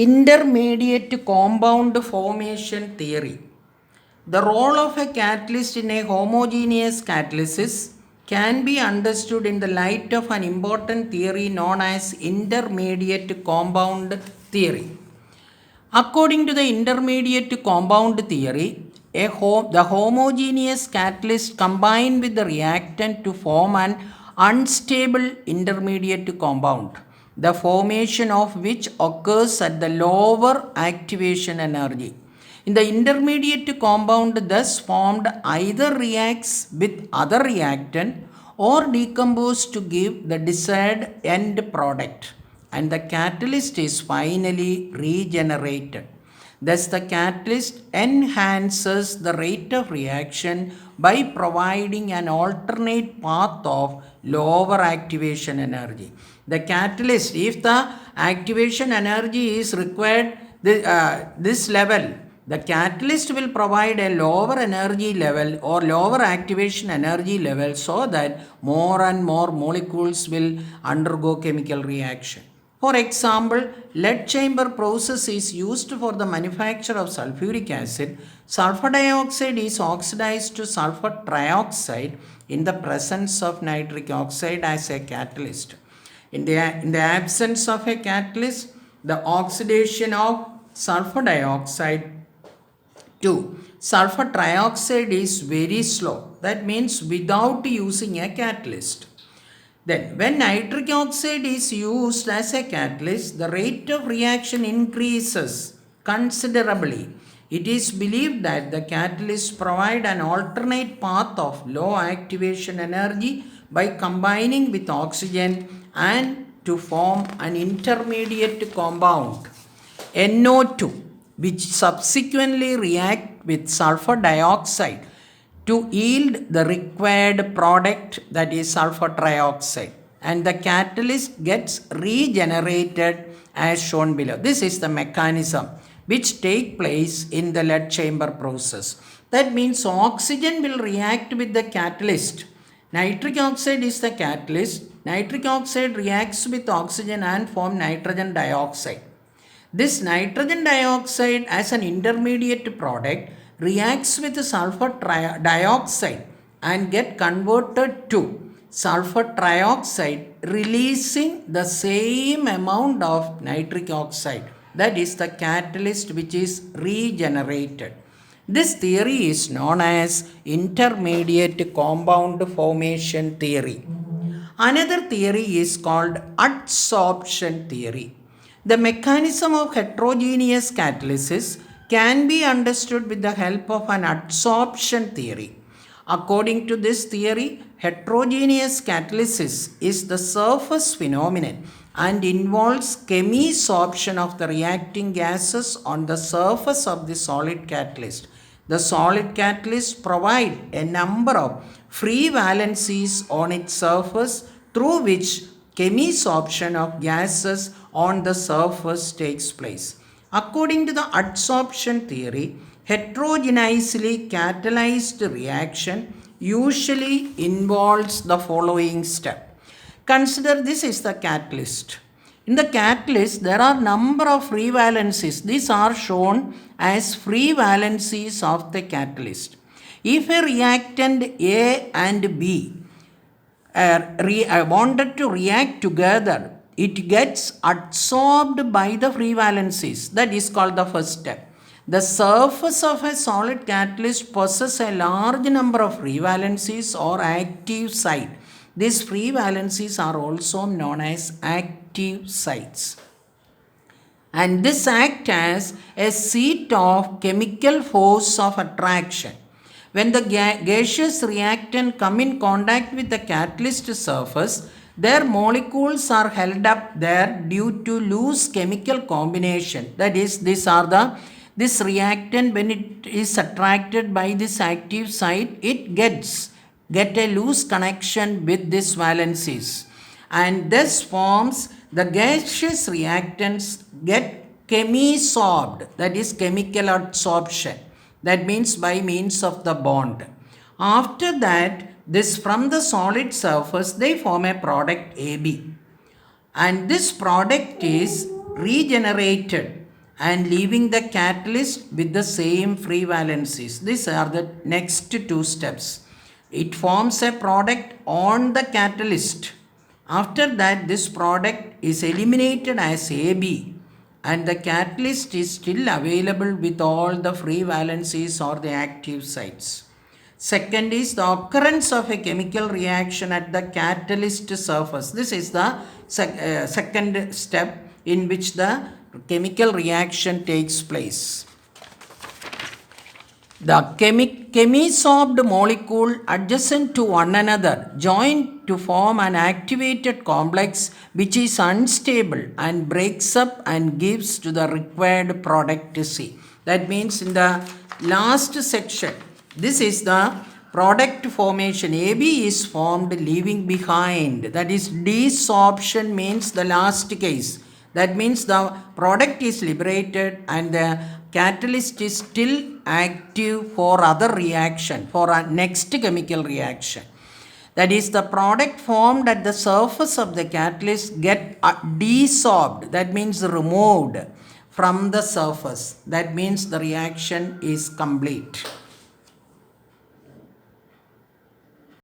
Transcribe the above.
Intermediate compound formation theory. The role of a catalyst in a homogeneous catalysis can be understood in the light of an important theory known as intermediate compound theory. According to the intermediate compound theory, the homogeneous catalyst combine with the reactant to form an unstable intermediate compound, the formation of which occurs at the lower activation energy. In the intermediate compound thus formed either reacts with other reactant or decomposes to give the desired end product, and the catalyst is finally regenerated. Thus, the catalyst enhances the rate of reaction by providing an alternate path of lower activation energy. The catalyst, if the activation energy is required this level, the catalyst will provide a lower energy level or lower activation energy level so that more and more molecules will undergo chemical reaction. For example, lead chamber process is used for the manufacture of sulfuric acid. Sulfur dioxide is oxidized to sulfur trioxide in the presence of nitric oxide as a catalyst. In the absence of a catalyst, the oxidation of sulfur dioxide to sulfur trioxide is very slow. That means without using a catalyst. Then, when nitric oxide is used as a catalyst, the rate of reaction increases considerably. It is believed that the catalysts provide an alternate path of low activation energy by combining with oxygen and to form an intermediate compound, NO2, which subsequently react with sulfur dioxide to yield the required product, that is sulfur trioxide, and the catalyst gets regenerated as shown below. This is the mechanism which take place in the lead chamber process. That means oxygen will react with the catalyst. Nitric oxide is the catalyst. Nitric oxide reacts with oxygen and form nitrogen dioxide. This nitrogen dioxide as an intermediate product reacts with sulfur dioxide and get converted to sulfur trioxide, releasing the same amount of nitric oxide. That is the catalyst which is regenerated. This theory is known as intermediate compound formation theory. Another theory is called adsorption theory. The mechanism of heterogeneous catalysis can be understood with the help of an adsorption theory. According to this theory, heterogeneous catalysis is the surface phenomenon and involves chemisorption of the reacting gases on the surface of the solid catalyst. The solid catalyst provide a number of free valencies on its surface through which chemisorption of gases on the surface takes place. According to the adsorption theory, heterogeneously catalyzed reaction usually involves the following step. Consider this is the catalyst. In the catalyst, there are number of free valencies. These are shown as free valencies of the catalyst. If a reactant A and B wanted to react together, it gets adsorbed by the free valencies. That is called the first step. The surface of a solid catalyst possesses a large number of free valencies or active site. These free valencies are also known as active sites. And this acts as a seat of chemical force of attraction. When the gaseous reactant come in contact with the catalyst surface, their molecules are held up there due to loose chemical combination. That is, this reactant, when it is attracted by this active site, it get a loose connection with these valencies, and this forms the gaseous reactants get chemisorbed, that is chemical adsorption. That means by means of the bond. After that, this from the solid surface, they form a product AB. And this product is regenerated and leaving the catalyst with the same free valencies. These are the next two steps. It forms a product on the catalyst. After that, this product is eliminated as AB and the catalyst is still available with all the free valencies or the active sites. Second is the occurrence of a chemical reaction at the catalyst surface. This is the second step in which the chemical reaction takes place. The chemisorbed molecule adjacent to one another join to form an activated complex which is unstable and breaks up and gives to the required product C. That means in the last section, this is the product formation. AB is formed leaving behind. That is desorption means the last case. That means the product is liberated and the catalyst is still active for other reaction, for a next chemical reaction. That is, the product formed at the surface of the catalyst get desorbed. That means removed from the surface. That means the reaction is complete.